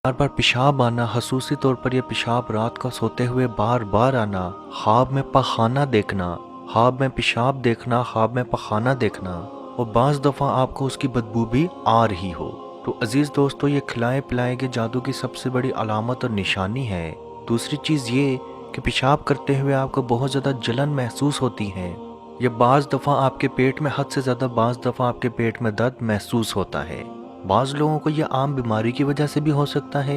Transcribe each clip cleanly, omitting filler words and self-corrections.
बार बार पेशाब आना, खसूसी तौर पर यह पेशाब रात को सोते हुए बार बार आना, ख्वाब में पखाना देखना, ख्वाब में पेशाब देखना, ख्वाब में पखाना देखना, और बाज़ दफ़ा आपको उसकी बदबू भी आ रही हो। तो अजीज़ दोस्तों, ये खिलाए पिलाए के जादू की सबसे बड़ी अलामत और निशानी है। दूसरी चीज़ ये कि पेशाब करते हुए आपको बहुत ज़्यादा जलन महसूस होती है, या बाज़ दफ़ा आपके पेट में हद से ज़्यादा बाज़ दफ़ा आपके पेट में दर्द महसूस होता है। बाज़ लोगों को यह आम बीमारी की वजह से भी हो सकता है,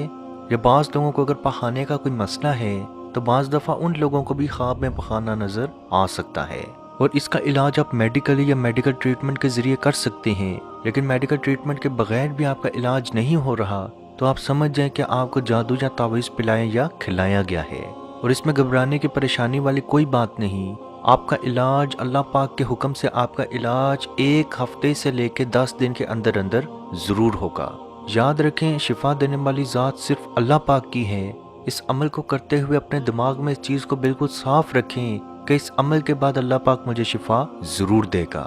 या बाज़ लोगों को अगर पखाने का कोई मसला है तो बाज़ दफ़ा उन लोगों को भी ख्वाब में पखाना नज़र आ सकता है। और इसका इलाज आप मेडिकली या मेडिकल ट्रीटमेंट के ज़रिए कर सकते हैं, लेकिन मेडिकल ट्रीटमेंट के बगैर भी आपका इलाज नहीं हो रहा तो आप समझ जाएं कि आपको जादू या तावीज़ पिलाया या खिलाया गया है। और इसमें घबराने की परेशानी वाली कोई बात नहीं। आपका इलाज अल्लाह पाक के हुक्म से, आपका इलाज 1 हफ्ते से लेकर 10 दिन के अंदर अंदर ज़रूर होगा। याद रखें, शिफा देने वाली ज़ात सिर्फ अल्लाह पाक की है। इस अमल को करते हुए अपने दिमाग में इस चीज़ को बिल्कुल साफ रखें कि इस अमल के बाद अल्लाह पाक मुझे शिफा ज़रूर देगा।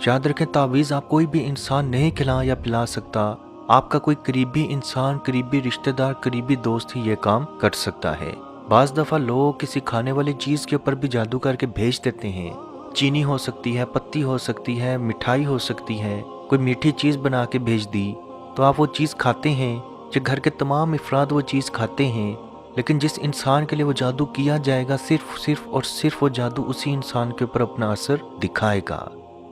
याद रखें, तावीज़ आप कोई भी इंसान नहीं खिला या पिला सकता। आपका कोई करीबी इंसान, करीबी रिश्तेदार, करीबी दोस्त ही ये काम कर सकता है। बाज़ दफ़ा लोग किसी खाने वाली चीज़ के ऊपर भी जादू करके भेज देते हैं। चीनी हो सकती है, पत्ती हो सकती है, मिठाई हो सकती है, कोई मीठी चीज़ बना के भेज दी तो आप वो चीज़ खाते हैं, जो घर के तमाम अफराद वो चीज़ खाते हैं, लेकिन जिस इंसान के लिए वो जादू किया जाएगा सिर्फ और सिर्फ वो जादू उसी इंसान के ऊपर अपना असर दिखाएगा।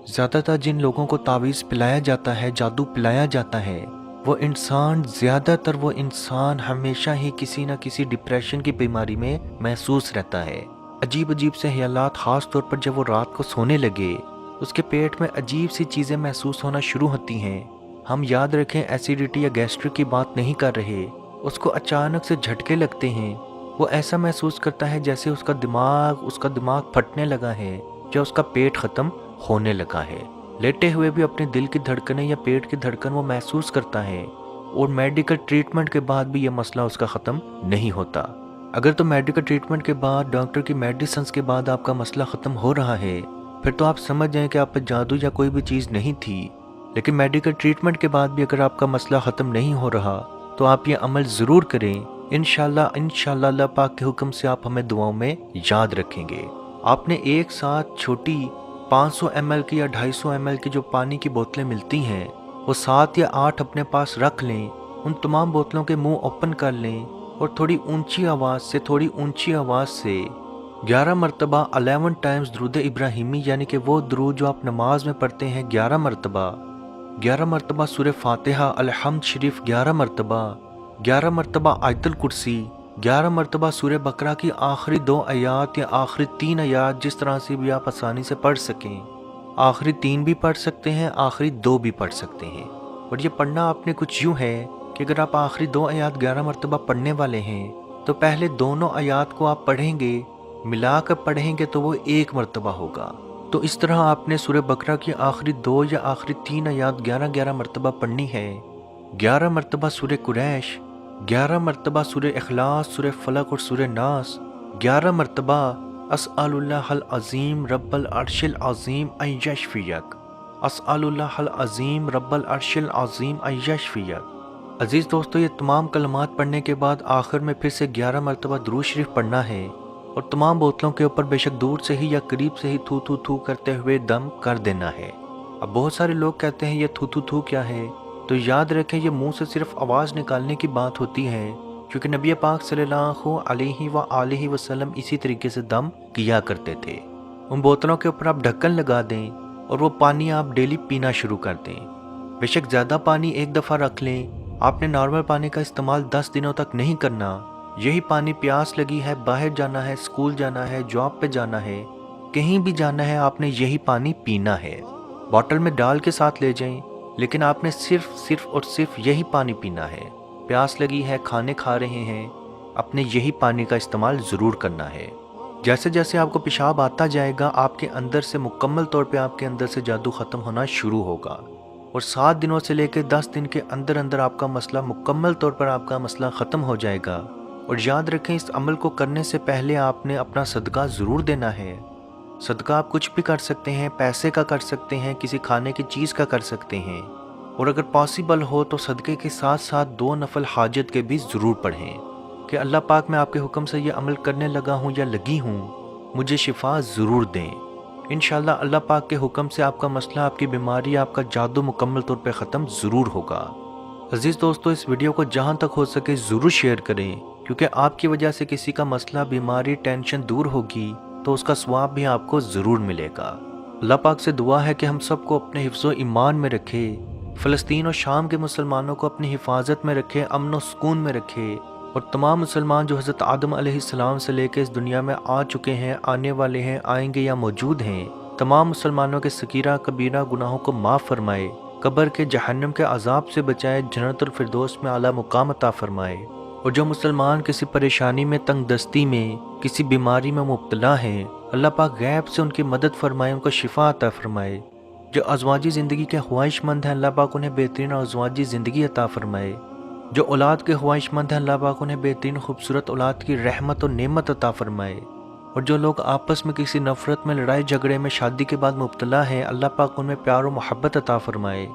ज़्यादातर जिन लोगों को तावीज़ पिलाया जाता है, जादू पिलाया जाता है, ज़्यादातर वो इंसान हमेशा ही किसी न किसी डिप्रेशन की बीमारी में महसूस रहता है। अजीब अजीब से ख्यालात, ख़ास तौर पर जब वो रात को सोने लगे, उसके पेट में अजीब सी चीज़ें महसूस होना शुरू होती हैं। हम याद रखें, एसिडिटी या गैस्ट्रिक की बात नहीं कर रहे। उसको अचानक से झटके लगते हैं। वो ऐसा महसूस करता है जैसे उसका दिमाग फटने लगा है या उसका पेट ख़त्म होने लगा है। लेटे हुए भी अपने दिल की धड़कनें या पेट की धड़कन वो महसूस करता है, और मेडिकल ट्रीटमेंट के बाद भी ये मसला उसका ख़त्म नहीं होता। अगर तो मेडिकल ट्रीटमेंट के बाद, डॉक्टर की मेडिसिन के बाद आपका मसला ख़त्म हो रहा है, फिर तो आप समझ जाएं कि आप पे जादू या कोई भी चीज़ नहीं थी। लेकिन मेडिकल ट्रीटमेंट के बाद भी अगर आपका मसला ख़त्म नहीं हो रहा तो आप ये अमल ज़रूर करें। इंशाल्लाह अल्लाह पाक के हुक्म से आप हमें दुआओं में याद रखेंगे। आपने एक साथ छोटी 500 ml की या 250 ml की जो पानी की बोतलें मिलती हैं, वो 7 या 8 अपने पास रख लें। उन तमाम बोतलों के मुंह ओपन कर लें और थोड़ी ऊंची आवाज़ से 11 मरतबा 11 टाइम्स दुरूद इब्राहिमी, यानी कि वो दुरूद जो आप नमाज में पढ़ते हैं 11 मरतबा सूरह फातिहा अल-हम्द शरीफ 11 मरतबा आयतुल कुर्सी, 11 मरतबा सूरह बकरा की आखिरी 2 आयात या आखिरी 3 आयात, जिस तरह से भी आप आसानी से पढ़ सकें। आखिरी 3 भी पढ़ सकते हैं, आखिरी 2 भी पढ़ सकते हैं। और ये पढ़ना आपने कुछ यूँ है कि अगर आप आखिरी 2 आयात 11 मरतबा पढ़ने वाले हैं तो पहले दोनों आयात को आप पढ़ेंगे, मिलाकर पढ़ेंगे तो वो 1 मरतबा होगा। तो इस तरह आपने सूरह बकरा की आखिरी 2 या आखिरी 3 आयात 11 मरतबा पढ़नी है। 11 मरतबा सूरह कुरैश, 11 मरतबा सूरह इखलास, सूरह फलक और सूरह नास, 11 मरतबा अस्अलुल्लाहल अज़ीम रब्बल अर्शिल अज़ीम अन यशफियक, अस्अलुल्लाहल अज़ीम रब्बल अर्शिल अज़ीम अन यशफियक। अजीज़ दोस्तों, ये तमाम कलमात पढ़ने के बाद आखिर में फिर से 11 मरतबा दुरूद शरीफ पढ़ना है, और तमाम बोतलों के ऊपर बेशक दूर से ही या करीब से ही थू थू थू करते हुए दम कर देना है। अब बहुत सारे लोग कहते हैं ये थू थू थू क्या है, तो याद रखें ये मुंह से सिर्फ आवाज़ निकालने की बात होती है, क्योंकि नबी पाक सल्लल्लाहु अलैहि वसल्लम इसी तरीके से दम किया करते थे। उन बोतलों के ऊपर आप ढक्कन लगा दें और वो पानी आप डेली पीना शुरू कर दें। बेशक ज़्यादा पानी एक दफ़ा रख लें। आपने नॉर्मल पानी का इस्तेमाल 10 दिनों तक नहीं करना। यही पानी, प्यास लगी है, बाहर जाना है, स्कूल जाना है, जॉब पे जाना है, कहीं भी जाना है, आपने यही पानी पीना है। बॉटल में डाल के साथ ले जाएं, लेकिन आपने सिर्फ यही पानी पीना है। प्यास लगी है, खाने खा रहे हैं, अपने यही पानी का इस्तेमाल ज़रूर करना है। जैसे जैसे आपको पेशाब आता जाएगा, आपके अंदर से मुकम्मल तौर पे आपके अंदर से जादू ख़त्म होना शुरू होगा, और 7 दिनों से लेकर 10 दिन के अंदर अंदर आपका मसला मुकम्मल तौर पर आपका मसला ख़त्म हो जाएगा। और याद रखें, इस अमल को करने से पहले आपने अपना सदका ज़रूर देना है। सदका आप कुछ भी कर सकते हैं, पैसे का कर सकते हैं, किसी खाने की चीज़ का कर सकते हैं। اور اگر پاسبل ہو تو صدقے کے ساتھ ساتھ 2 نفل حاجت کے بھی ضرور پڑھیں کہ اللہ پاک میں آپ کے حکم سے یہ عمل کرنے لگا ہوں یا لگی ہوں، مجھے شفا ضرور دیں۔ انشاءاللہ اللہ پاک کے حکم سے آپ کا مسئلہ، آپ کی بیماری، آپ کا جادو مکمل طور پہ ختم ضرور ہوگا۔ عزیز دوستو، اس ویڈیو کو جہاں تک ہو سکے ضرور شیئر کریں، کیونکہ آپ کی وجہ سے کسی کا مسئلہ، بیماری، ٹینشن دور ہوگی تو اس کا ثواب بھی آپ کو ضرور ملے گا۔ اللہ پاک سے دعا ہے کہ ہم سب کو اپنے حفظ و ایمان میں رکھے، فلسطین اور شام کے مسلمانوں کو اپنی حفاظت میں رکھے، امن و سکون میں رکھے، اور تمام مسلمان جو حضرت آدم علیہ السلام سے لے کے اس دنیا میں آ چکے ہیں، آنے والے ہیں، آئیں گے یا موجود ہیں، تمام مسلمانوں کے صغیرہ کبیرہ گناہوں کو معاف فرمائے، قبر کے جہنم کے عذاب سے بچائے، جنت الفردوس میں اعلیٰ مقام عطا فرمائے، اور جو مسلمان کسی پریشانی میں، تنگ دستی میں، کسی بیماری میں مبتلا ہیں، اللہ پاک غیب سے ان کی مدد فرمائے، ان کو شفا عطا فرمائے۔ جو ازواجی زندگی کے خواہش مند ہیں، اللہ پاک انہیں بہترین ازواجی زندگی عطا فرمائے۔ جو اولاد کے خواہش مند ہیں، اللہ پاک انہیں بہترین خوبصورت اولاد کی رحمت اور نعمت عطا فرمائے۔ اور جو لوگ آپس میں کسی نفرت میں، لڑائی جھگڑے میں، شادی کے بعد مبتلا ہیں، اللہ پاک ان میں پیار و محبت عطا فرمائے۔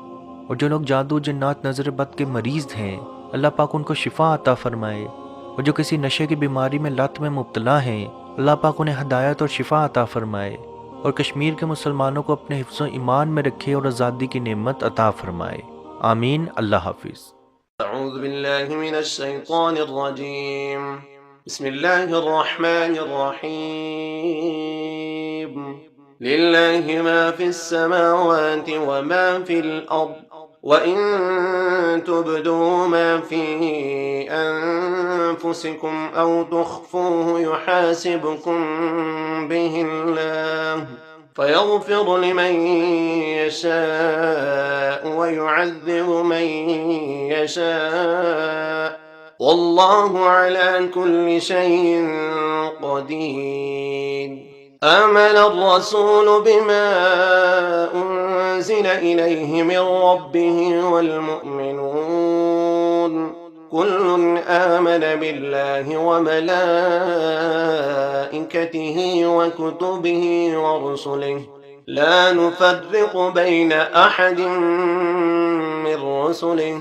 اور جو لوگ جادو، جنات، نظر بد کے مریض ہیں، اللہ پاک ان کو شفا عطا فرمائے۔ اور جو کسی نشے کی بیماری میں، لت میں مبتلا ہیں، اللہ پاک انہیں ہدایت اور شفا عطا فرمائے، اور کشمیر کے مسلمانوں کو اپنے حفظ و ایمان میں رکھے اور آزادی کی نعمت عطا فرمائے۔ آمین۔ اللہ حافظ۔ أعوذ بالله من الشيطان الرجيم. بسم الله الرحمن الرحيم. لله ما في السماوات وما في الأرض، وإن تبدوا ما في أنفسكم أو تخفوه يحاسبكم به الله، فيغفر لمن يشاء ويعذب من يشاء، والله على كل شيء قدير. آمن الرسول بما أنزل إليه من ربه والمؤمنون، كل آمن بالله وملائكته وكتبه ورسله، لا نفرق بين أحد من رسله،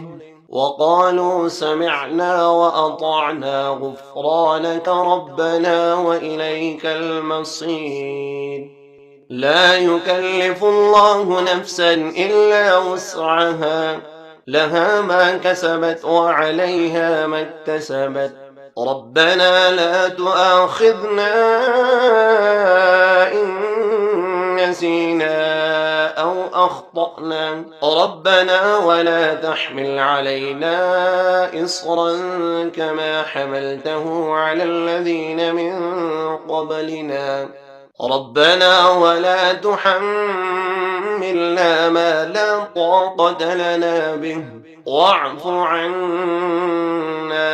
وقالوا سمعنا وأطعنا غفرانك ربنا وإليك المصير. لا يكلف الله نفسا إلا وسعها، لها ما كسبت وعليها ما اكتسبت، ربنا لا تؤاخذنا إن نسينا أو أخطأنا، ربنا ولا تحمل علينا إصرا كما حملته على الذين من قبلنا، ربنا ولا تحملنا ما لا طاقة لنا به، واعف عنا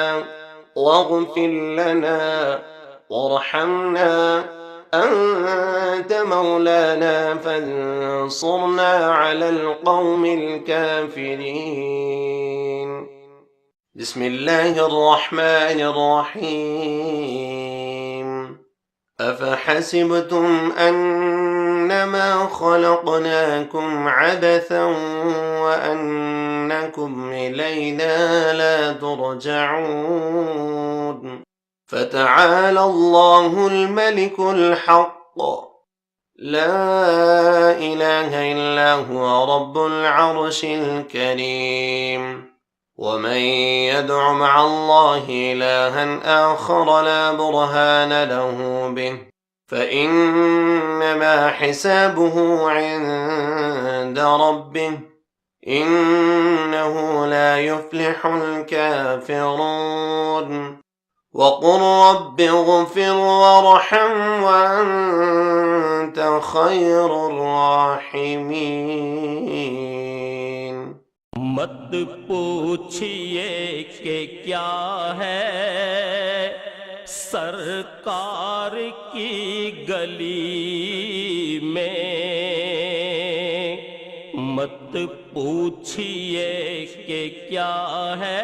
واغفر لنا وارحمنا، أنت مولانا فانصرنا على القوم الكافرين. بسم الله الرحمن الرحيم. أفحسبتم أنما خلقناكم عبثا وأنكم إلينا لا ترجعون، فتعالى الله الملك الحق، لا إله إلا هو رب العرش الكريم. ومن يدع مع الله إلها آخر لا برهان له به، فإنما حسابه عند ربه، إنه لا يفلح الكافرون. وقل رب اغفر وارحم وأنت خير الراحمين. مت پوچھئے کہ کیا ہے سرکار کی گلی میں، مت پوچھئے کہ کیا ہے